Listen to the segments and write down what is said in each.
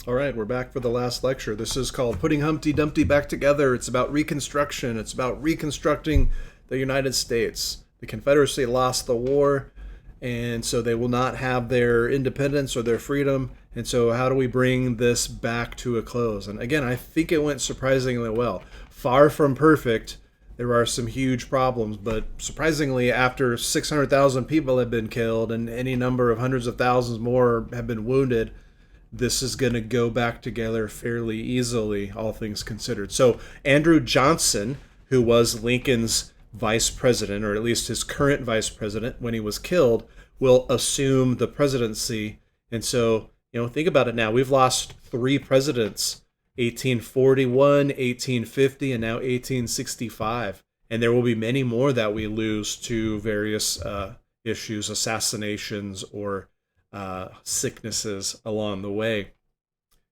All right, we're back for the last lecture. This is called Putting Humpty Dumpty Back Together. It's about reconstruction. It's about reconstructing the United States. The Confederacy lost the war, and so they will not have their independence or their freedom. And so, how do we bring this back to a close? And again, I think it went surprisingly well. Far from perfect. There are some huge problems, but surprisingly, after 600,000 people have been killed and any number of hundreds of thousands more have been wounded, this is going to go back together fairly easily, all things considered. So, Andrew Johnson, who was Lincoln's vice president, or at least his current vice president when he was killed, will assume the presidency. And so, think about it now. We've lost three presidents: 1841, 1850, and now 1865. And there will be many more that we lose to various issues, assassinations, or sicknesses along the way.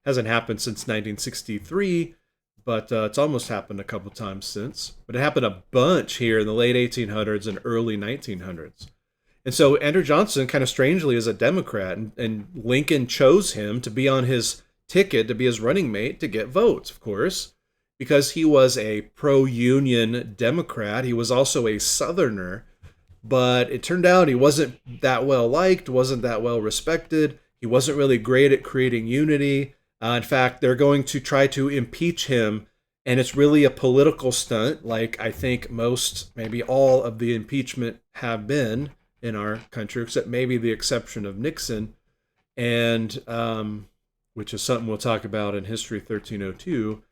Hasn't happened since 1963, but it's almost happened a couple times since. But it happened a bunch here in the late 1800s and early 1900s. And so Andrew Johnson, kind of strangely, is a Democrat, and Lincoln chose him to be on his ticket, to be his running mate, to get votes, of course, because he was a pro-union Democrat. He was also a Southerner, but it turned out he wasn't that well liked, wasn't that well respected. He wasn't really great at creating unity. In fact, they're going to try to impeach him, and it's really a political stunt, like I think most, maybe all of the impeachment have been in our country, except maybe the exception of Nixon, and which is something we'll talk about in History 1302.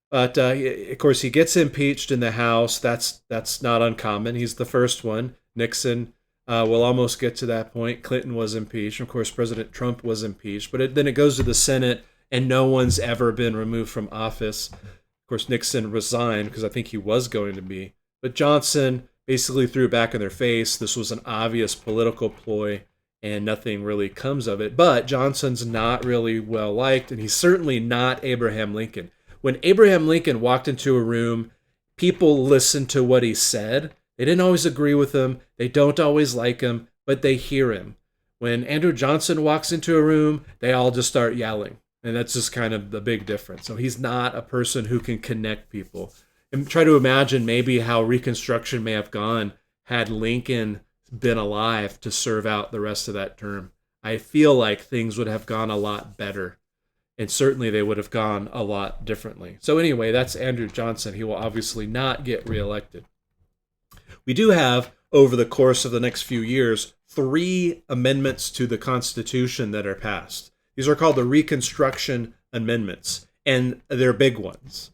But of course, he gets impeached in the House. That's not uncommon. He's the first one. Nixon will almost get to that point. Clinton was impeached. Of course, President Trump was impeached. But then it goes to the Senate, and no one's ever been removed from office. Of course, Nixon resigned because I think he was going to be. But Johnson basically threw it back in their face. This was an obvious political ploy, and nothing really comes of it. But Johnson's not really well liked, and he's certainly not Abraham Lincoln. When Abraham Lincoln walked into a room, people listened to what he said. They didn't always agree with him. They don't always like him, but they hear him. When Andrew Johnson walks into a room, they all just start yelling. And that's just kind of the big difference. So he's not a person who can connect people. And try to imagine maybe how Reconstruction may have gone had Lincoln been alive to serve out the rest of that term. I feel like things would have gone a lot better. And certainly they would have gone a lot differently. So anyway, that's Andrew Johnson. He will obviously not get reelected. We do have, over the course of the next few years, 3 amendments to the Constitution that are passed. These are called the Reconstruction Amendments, and they're big ones.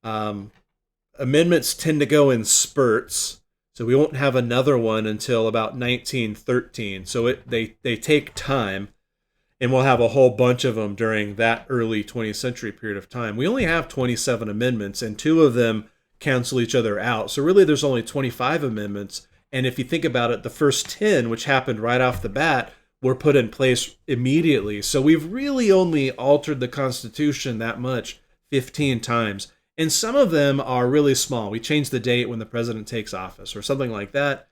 Amendments tend to go in spurts, so we won't have another one until about 1913. So they take time, and we'll have a whole bunch of them during that early 20th century period of time. We only have 27 amendments, and 2 of them cancel each other out. So really there's only 25 amendments. And if you think about it, the first 10, which happened right off the bat, were put in place immediately. So we've really only altered the Constitution that much 15 times. And some of them are really small. We change the date when the president takes office or something like that.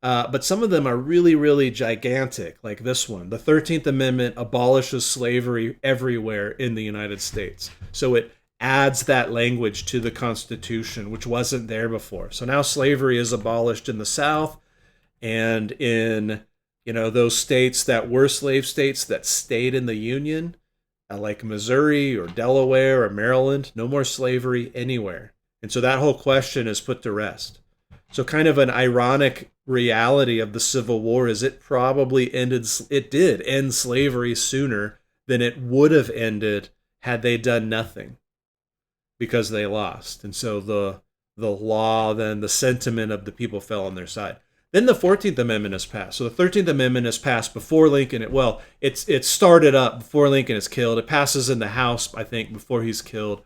But some of them are really, really gigantic, like this one. The 13th Amendment abolishes slavery everywhere in the United States. So it adds that language to the Constitution, which wasn't there before. So now slavery is abolished in the South, and in those states that were slave states that stayed in the Union, like Missouri or Delaware or Maryland, no more slavery anywhere. And so that whole question is put to rest. So kind of an ironic reality of the Civil War is it did end slavery sooner than it would have ended had they done nothing, because they lost. And so the law, then the sentiment of the people fell on their side. Then the 14th Amendment is passed. So the 13th Amendment is passed before Lincoln. It started up before Lincoln is killed. It passes in the House, I think, before he's killed.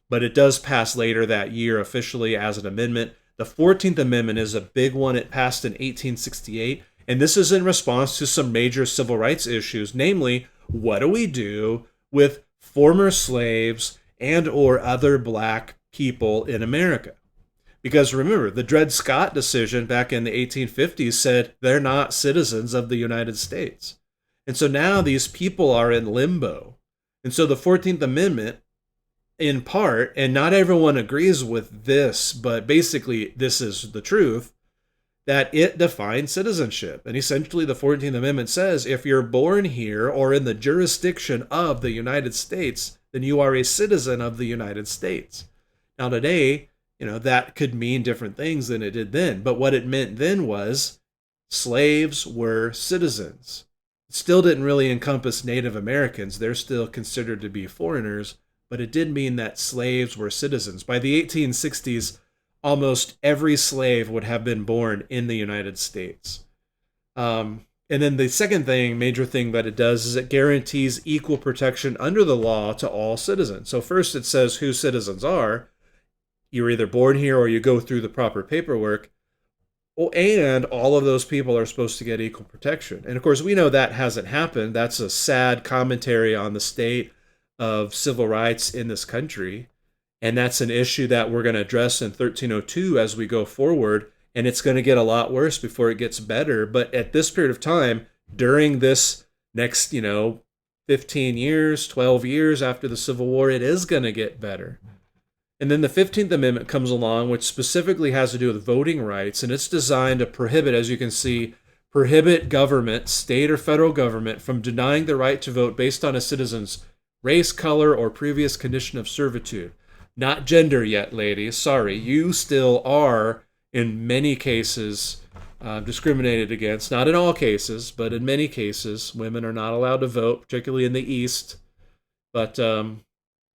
But it does pass later that year officially as an amendment. The 14th Amendment is a big one. It passed in 1868. And this is in response to some major civil rights issues. Namely, what do we do with former slaves and or other black people in America? Because remember, the Dred Scott decision back in the 1850s said they're not citizens of the United States. And so now these people are in limbo. And so the 14th Amendment, in part, and not everyone agrees with this, but basically this is the truth, that it defines citizenship. And essentially the 14th Amendment says if you're born here or in the jurisdiction of the United States, then you are a citizen of the United States. Now today, that could mean different things than it did then. But what it meant then was slaves were citizens. It still didn't really encompass Native Americans. They're still considered to be foreigners, but it did mean that slaves were citizens. By the 1860s, almost every slave would have been born in the United States. And then the second major thing that it does is it guarantees equal protection under the law to all citizens. So first it says who citizens are. You're either born here or you go through the proper paperwork. And all of those people are supposed to get equal protection. And of course, we know that hasn't happened. That's a sad commentary on the state of civil rights in this country. And that's an issue that we're going to address in 1302 as we go forward. And it's going to get a lot worse before it gets better. But at this period of time, during this next, 15 years, 12 years after the Civil War, it is going to get better. And then the 15th Amendment comes along, which specifically has to do with voting rights. And it's designed to prohibit, as you can see, prohibit government, state or federal government, from denying the right to vote based on a citizen's race, color, or previous condition of servitude. Not gender yet, ladies. Sorry, you still are, in many cases, discriminated against. Not in all cases, but in many cases, women are not allowed to vote, particularly in the East. But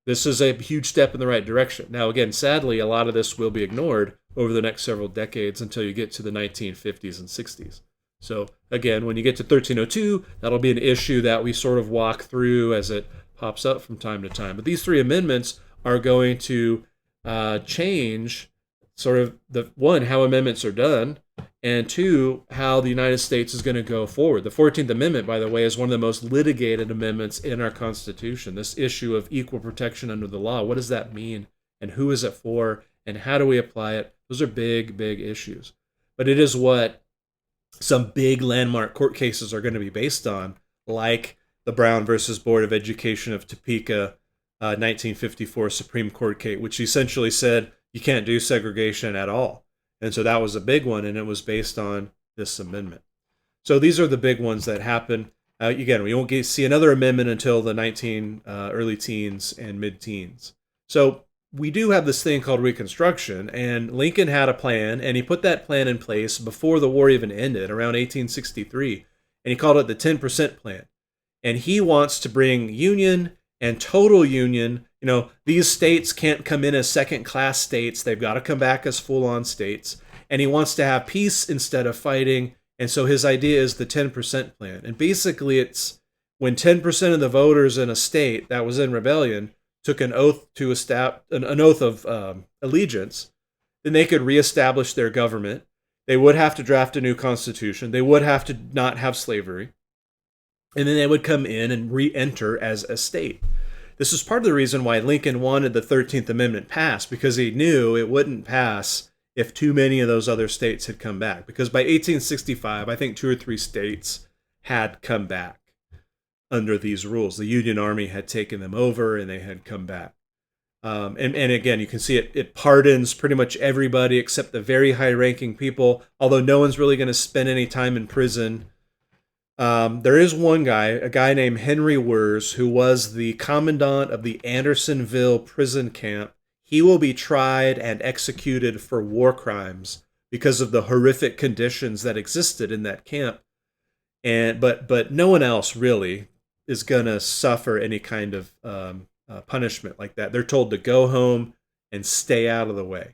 this is a huge step in the right direction. Now, again, sadly, a lot of this will be ignored over the next several decades until you get to the 1950s and 60s. So, again, when you get to 1302, that'll be an issue that we sort of walk through as it pops up from time to time. But these three amendments are going to change sort of how amendments are done, and two, how the United States is going to go forward. The 14th Amendment, by the way, is one of the most litigated amendments in our Constitution. This issue of equal protection under the law, what does that mean, and who is it for, and how do we apply it? Those are big, big issues. But it is what some big landmark court cases are going to be based on, like the Brown versus Board of Education of Topeka 1954 Supreme Court case, which essentially said you can't do segregation at all. And so that was a big one, and it was based on this amendment. So these are the big ones that happen. Again, we won't see another amendment until the early teens and mid-teens. So we do have this thing called Reconstruction, and Lincoln had a plan, and he put that plan in place before the war even ended, around 1863, and he called it the 10% plan. And he wants to bring union and total union. These states can't come in as second-class states. They've got to come back as full-on states. And he wants to have peace instead of fighting. And so his idea is the 10% plan. And basically it's when 10% of the voters in a state that was in rebellion took an oath to an oath of allegiance, then they could reestablish their government. They would have to draft a new constitution. They would have to not have slavery. And then they would come in and re-enter as a state. This is part of the reason why Lincoln wanted the 13th Amendment passed, because he knew it wouldn't pass if too many of those other states had come back. Because by 1865, I think 2 or 3 states had come back under these rules. The Union Army had taken them over and they had come back. And again, you can see it pardons pretty much everybody except the very high-ranking people, although no one's really going to spend any time in prison. There is one guy, a guy named Henry Wurz, who was the commandant of the Andersonville prison camp. He will be tried and executed for war crimes because of the horrific conditions that existed in that camp. But no one else really is going to suffer any kind of punishment like that. They're told to go home and stay out of the way.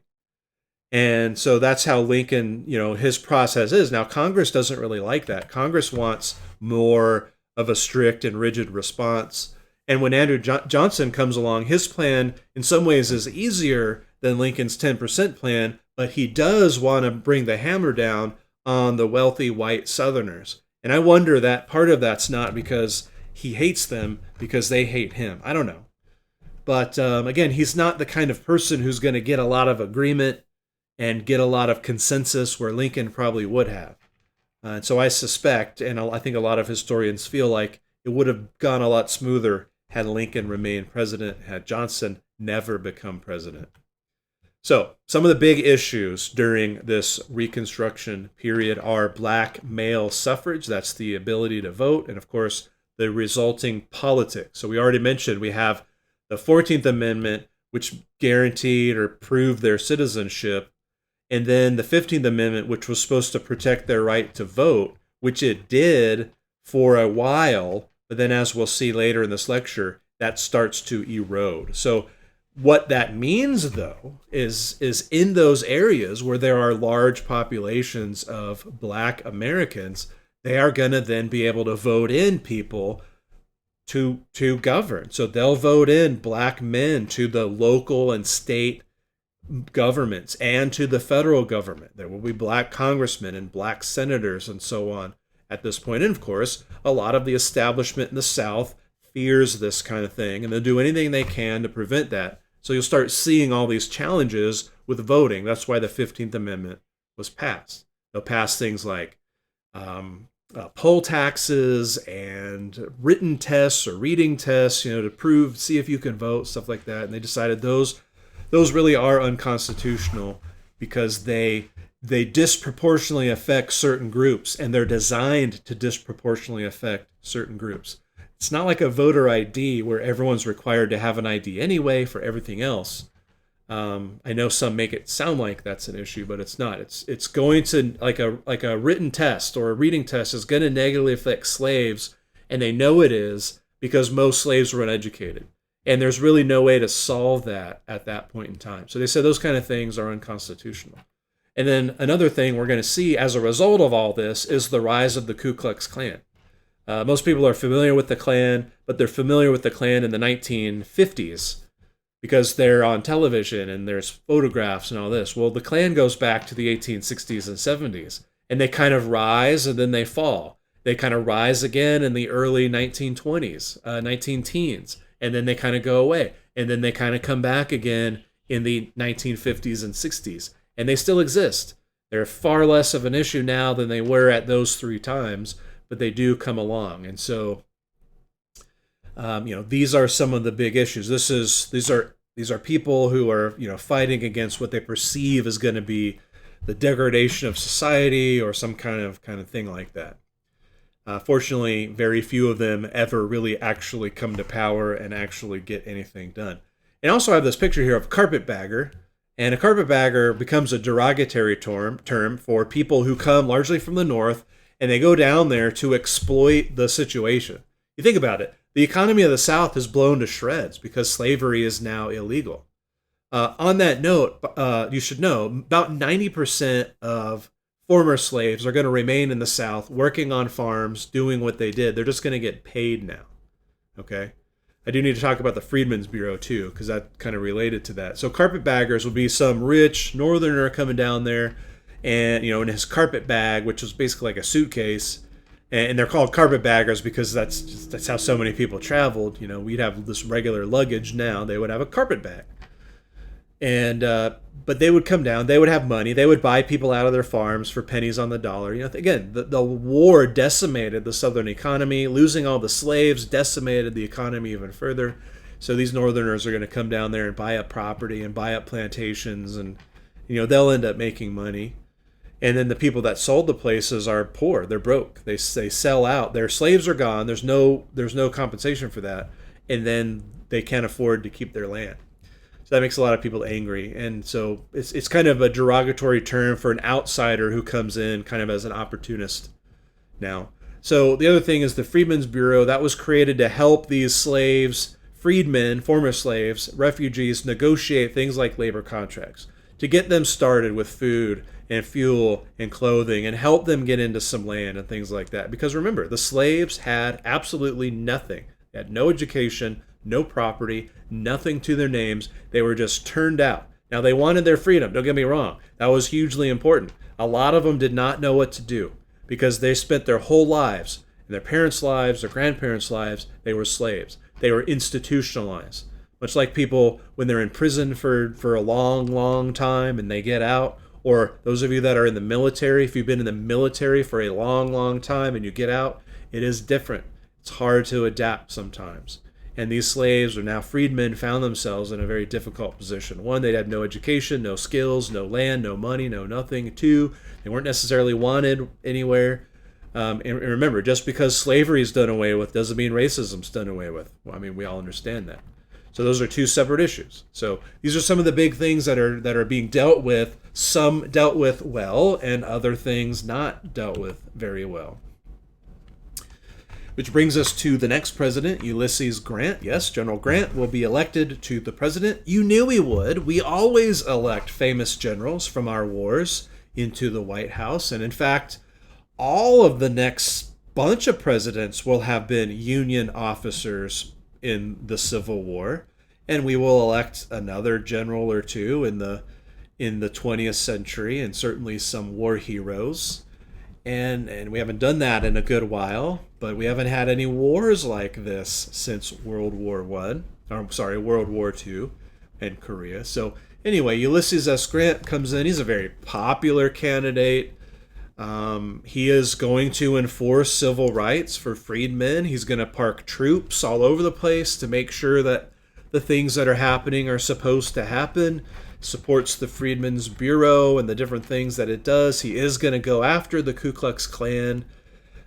And so that's how Lincoln, his process is. Now, Congress doesn't really like that. Congress wants more of a strict and rigid response. And when Andrew Johnson comes along, his plan in some ways is easier than Lincoln's 10% plan, but he does want to bring the hammer down on the wealthy white Southerners. And I wonder that part of that's not because he hates them, because they hate him. I don't know. But again, he's not the kind of person who's going to get a lot of agreement and get a lot of consensus where Lincoln probably would have. And so I suspect, and I think a lot of historians feel like, it would have gone a lot smoother had Lincoln remained president, had Johnson never become president. So, some of the big issues during this Reconstruction period are black male suffrage, that's the ability to vote, and of course, the resulting politics. So, we already mentioned we have the 14th Amendment, which guaranteed or proved their citizenship, and then the 15th Amendment, which was supposed to protect their right to vote, which it did for a while, but then as we'll see later in this lecture, that starts to erode. So, what that means, though, is in those areas where there are large populations of black Americans, they are going to then be able to vote in people to govern. So they'll vote in black men to the local and state governments and to the federal government. There will be black congressmen and black senators and so on at this point. And of course, a lot of the establishment in the South fears this kind of thing, and they'll do anything they can to prevent that. So you'll start seeing all these challenges with voting. That's why the 15th Amendment was passed. They'll pass things like poll taxes and written tests or reading tests, to see if you can vote, stuff like that. And they decided those really are unconstitutional because they disproportionately affect certain groups, and they're designed to disproportionately affect certain groups. It's not like a voter ID where everyone's required to have an ID anyway for everything else. I know some make it sound like that's an issue, but it's not. It's going to, like a written test or a reading test is going to negatively affect slaves, and they know it is because most slaves were uneducated. And there's really no way to solve that at that point in time. So they said those kind of things are unconstitutional. And then another thing we're going to see as a result of all this is the rise of the Ku Klux Klan. Most people are familiar with the Klan, but they're familiar with the Klan in the 1950s because they're on television and there's photographs and all this. Well, the Klan goes back to the 1860s and 70s, and they kind of rise and then they fall. They kind of rise again in the early 1920s, 19-teens, and then they kind of go away. And then they kind of come back again in the 1950s and 60s, and they still exist. They're far less of an issue now than they were at those three times, but they do come along. And so, these are some of the big issues. These are people who are, fighting against what they perceive is going to be the degradation of society or some kind of thing like that. Fortunately, very few of them ever really actually come to power and actually get anything done. And also I have this picture here of carpetbagger. And a carpetbagger becomes a derogatory term for people who come largely from the North, and they go down there to exploit the situation. You think about it. The economy of the South is blown to shreds because slavery is now illegal. On that note, you should know about 90% of former slaves are going to remain in the South, working on farms, doing what they did. They're just going to get paid now. Okay? I do need to talk about the Freedmen's Bureau too, because that kind of related to that. So carpetbaggers will be some rich northerner coming down there, and in his carpet bag, which was basically like a suitcase, and they're called carpetbaggers because that's how so many people traveled. We'd have this regular luggage now; they would have a carpet bag, and but they would come down. They would have money. They would buy people out of their farms for pennies on the dollar. Again, the war decimated the Southern economy. Losing all the slaves decimated the economy even further. So these Northerners are going to come down there and buy up property and buy up plantations, and they'll end up making money. And then the people that sold the places are poor. They're broke. They sell out. Their slaves are gone. There's no compensation for that, and then they can't afford to keep their land. So that makes a lot of people angry. And so it's kind of a derogatory term for an outsider who comes in kind of as an opportunist now. So the other thing is the Freedmen's Bureau. That was created to help these slaves, freedmen, former slaves, refugees, negotiate things like labor contracts, to get them started with food and fuel and clothing and help them get into some land and things like that. Because remember, the slaves had absolutely nothing. They had no education, no property, nothing to their names. They were just turned out. Now, they wanted their freedom. Don't get me wrong. That was hugely important. A lot of them did not know what to do because they spent their whole lives, in their parents' lives, their grandparents' lives, they were slaves. They were institutionalized. Much like people when they're in prison for a long, long time and they get out, or those of you that are in the military, if you've been in the military for a long, long time and you get out, it is different. It's hard to adapt sometimes. And these slaves, or now freedmen, found themselves in a very difficult position. One, they had no education, no skills, no land, no money, no nothing. Two, they weren't necessarily wanted anywhere. And remember, just because slavery is done away with doesn't mean racism's done away with. Well, I mean, we all understand that. So those are two separate issues. So these are some of the big things that are being dealt with. Some dealt with well, and other things not dealt with very well. Which brings us to the next president, Ulysses Grant. Yes, General Grant will be elected to the president. You knew he would. We always elect famous generals from our wars into the White House. And in fact, all of the next bunch of presidents will have been Union officers in the Civil War. And we will elect another general or two in the 20th century, and certainly some war heroes. And we haven't done that in a good while, but we haven't had any wars like this since World War II and Korea. So anyway, Ulysses S. Grant comes in. He's a very popular candidate. He is going to enforce civil rights for freedmen. He's going to park troops all over the place to make sure that the things that are happening are supposed to happen. Supports the Freedmen's Bureau and the different things that it does. He is going to go after the Ku Klux Klan.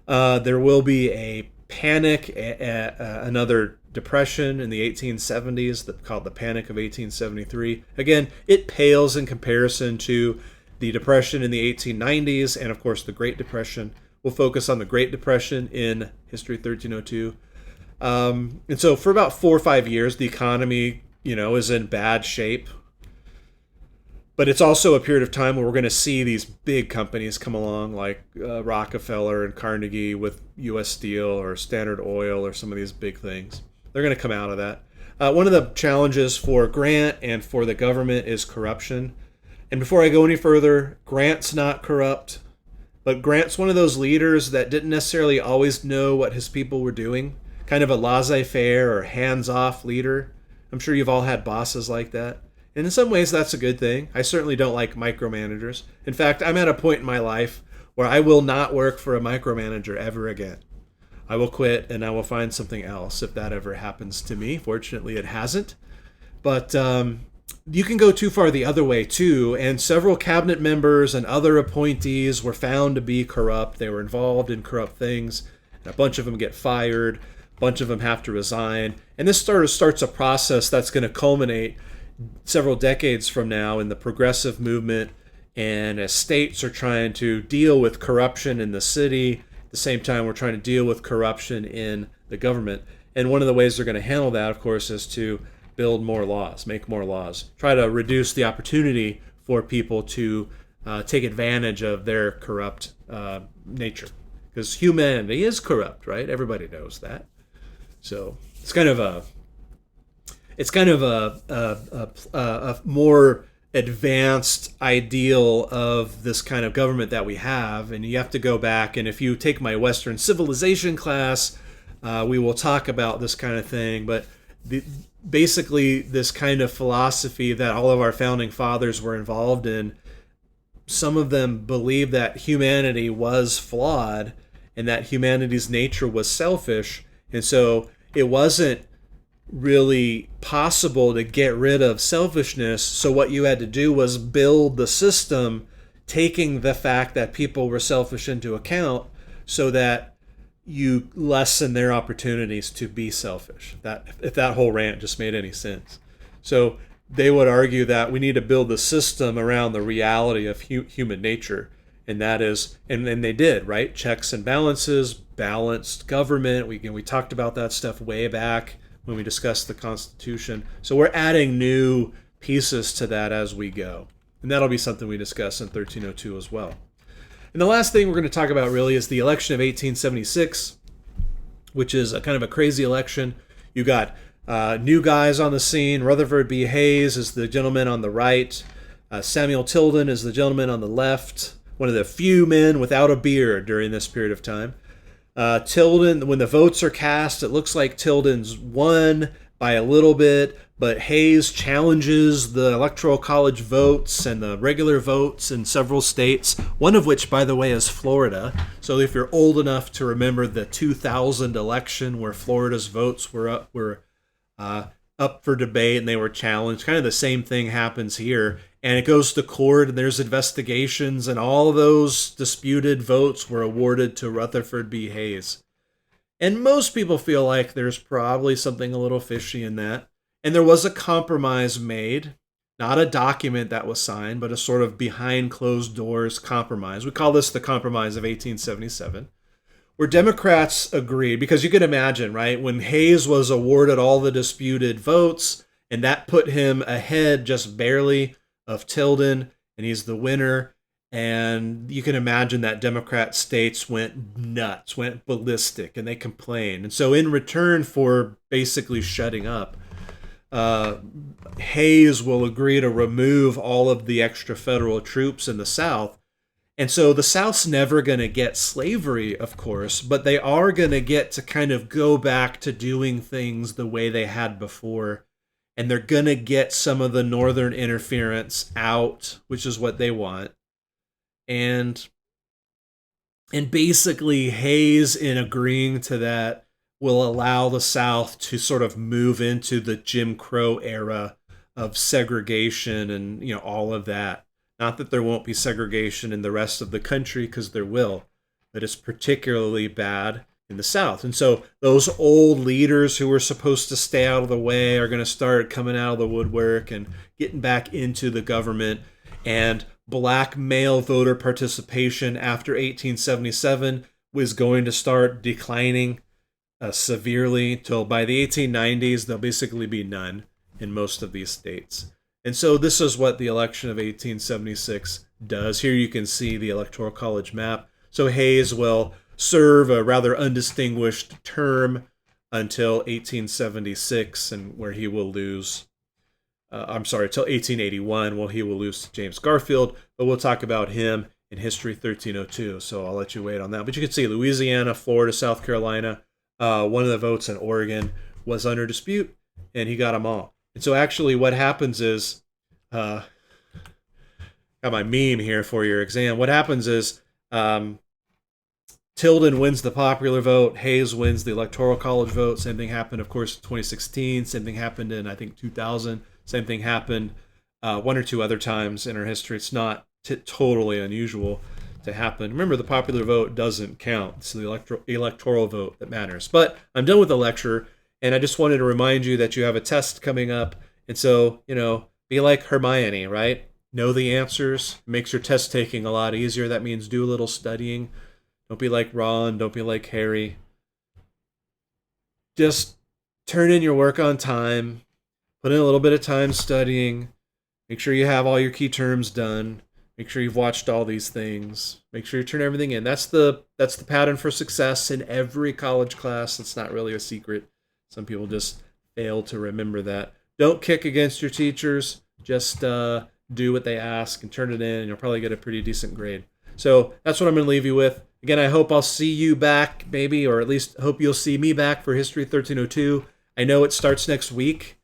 There will be a panic, another depression in the 1870s called the Panic of 1873. Again, it pales in comparison to the Depression in the 1890s and, of course, the Great Depression. We'll focus on the Great Depression in History 1302. And so for about 4 or 5 years, the economy, is in bad shape. But it's also a period of time where we're going to see these big companies come along, like Rockefeller and Carnegie with U.S. Steel or Standard Oil or some of these big things. They're going to come out of that. One of the challenges for Grant and for the government is corruption. And before I go any further, Grant's not corrupt, but Grant's one of those leaders that didn't necessarily always know what his people were doing. Kind of a laissez-faire or hands-off leader. I'm sure you've all had bosses like that. And in some ways, that's a good thing. I certainly don't like micromanagers. In fact, I'm at a point in my life where I will not work for a micromanager ever again. I will quit and I will find something else if that ever happens to me. Fortunately, it hasn't. But you can go too far the other way, too. And several cabinet members and other appointees were found to be corrupt. They were involved in corrupt things. And a bunch of them get fired. A bunch of them have to resign. And this sort of starts a process that's going to culminate several decades from now in the progressive movement, and as states are trying to deal with corruption in the city, at the same time we're trying to deal with corruption in the government. And one of the ways they're going to handle that, of course, is to build more laws, make more laws, try to reduce the opportunity for people to take advantage of their corrupt nature. Because humanity is corrupt, right? Everybody knows that. So it's kind of a more advanced ideal of this kind of government that we have. And you have to go back, and if you take my Western civilization class, we will talk about this kind of thing. But basically, this kind of philosophy that all of our founding fathers were involved in, some of them believed that humanity was flawed and that humanity's nature was selfish. And so it wasn't really possible to get rid of selfishness. So what you had to do was build the system taking the fact that people were selfish into account so that you lessen their opportunities to be selfish. If that whole rant just made any sense. So they would argue that we need to build the system around the reality of human nature. And that is, and they did, right? Checks and balances, balanced government. We talked about that stuff way back when we discussed the Constitution. So we're adding new pieces to that as we go. And that'll be something we discuss in 1302 as well. And the last thing we're going to talk about really is the election of 1876, which is a kind of a crazy election. You got new guys on the scene. Rutherford B. Hayes is the gentleman on the right. Samuel Tilden is the gentleman on the left. One of the few men without a beard during this period of time. Tilden, when the votes are cast, it looks like Tilden's won by a little bit, but Hayes challenges the Electoral College votes and the regular votes in several states, one of which, by the way, is Florida. So if you're old enough to remember the 2000 election where Florida's votes were uh, up for debate and they were challenged. Kind of the same thing happens here. And it goes to court and there's investigations, and all those disputed votes were awarded to Rutherford B. Hayes. And most people feel like there's probably something a little fishy in that. And there was a compromise made, not a document that was signed, but a sort of behind closed doors compromise. We call this the Compromise of 1877, where Democrats agreed, because you can imagine, right, when Hayes was awarded all the disputed votes, and that put him ahead just barely of Tilden, and he's the winner. And you can imagine that Democrat states went nuts, went ballistic, and they complained. And so in return for basically shutting up, Hayes will agree to remove all of the extra federal troops in the South. And so the South's never going to get slavery, of course, but they are going to get to kind of go back to doing things the way they had before. And they're going to get some of the Northern interference out, which is what they want. And basically Hayes, in agreeing to that, will allow the South to sort of move into the Jim Crow era of segregation and, you know, all of that. Not that there won't be segregation in the rest of the country, because there will, but it's particularly bad in the South. And so those old leaders who were supposed to stay out of the way are going to start coming out of the woodwork and getting back into the government. And black male voter participation after 1877 was going to start declining severely till by the 1890s, there'll basically be none in most of these states. And so this is what the election of 1876 does. Here you can see the Electoral College map. So Hayes will serve a rather undistinguished term until 1876, and where he will lose, till 1881, where he will lose to James Garfield. But we'll talk about him in History 1302, so I'll let you wait on that. But you can see Louisiana, Florida, South Carolina, one of the votes in Oregon was under dispute, and he got them all. And so actually what happens is, got my meme here for your exam. What happens is Tilden wins the popular vote, Hayes wins the Electoral College vote. Same thing happened, of course, in 2016. Same thing happened in, I think, 2000. Same thing happened one or two other times in our history. It's not totally unusual to happen. Remember, the popular vote doesn't count. It's the electoral vote that matters. But I'm done with the lecture, and I just wanted to remind you that you have a test coming up. And so, you know, be like Hermione, right? Know the answers. Makes your test taking a lot easier. That means do a little studying. Don't be like Ron. Don't be like Harry. Just turn in your work on time. Put in a little bit of time studying. Make sure you have all your key terms done. Make sure you've watched all these things. Make sure you turn everything in. That's the pattern for success in every college class. It's not really a secret. Some people just fail to remember that. Don't kick against your teachers. Just do what they ask and turn it in, and you'll probably get a pretty decent grade. So that's what I'm going to leave you with. Again, I hope I'll see you back, maybe, or at least hope you'll see me back for History 1302. I know it starts next week.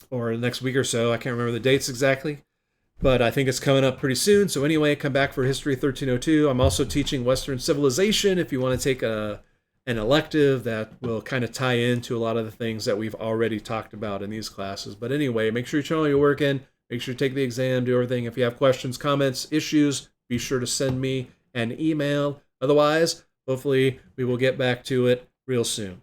Or next week or so. I can't remember the dates exactly, but I think it's coming up pretty soon. So anyway, come back for History 1302. I'm also teaching Western Civilization if you want to take an elective that will kind of tie into a lot of the things that we've already talked about in these classes. But anyway, make sure you turn all your work in. Make sure you take the exam, do everything. If you have questions, comments, issues, be sure to send me an email. Otherwise, hopefully we will get back to it real soon.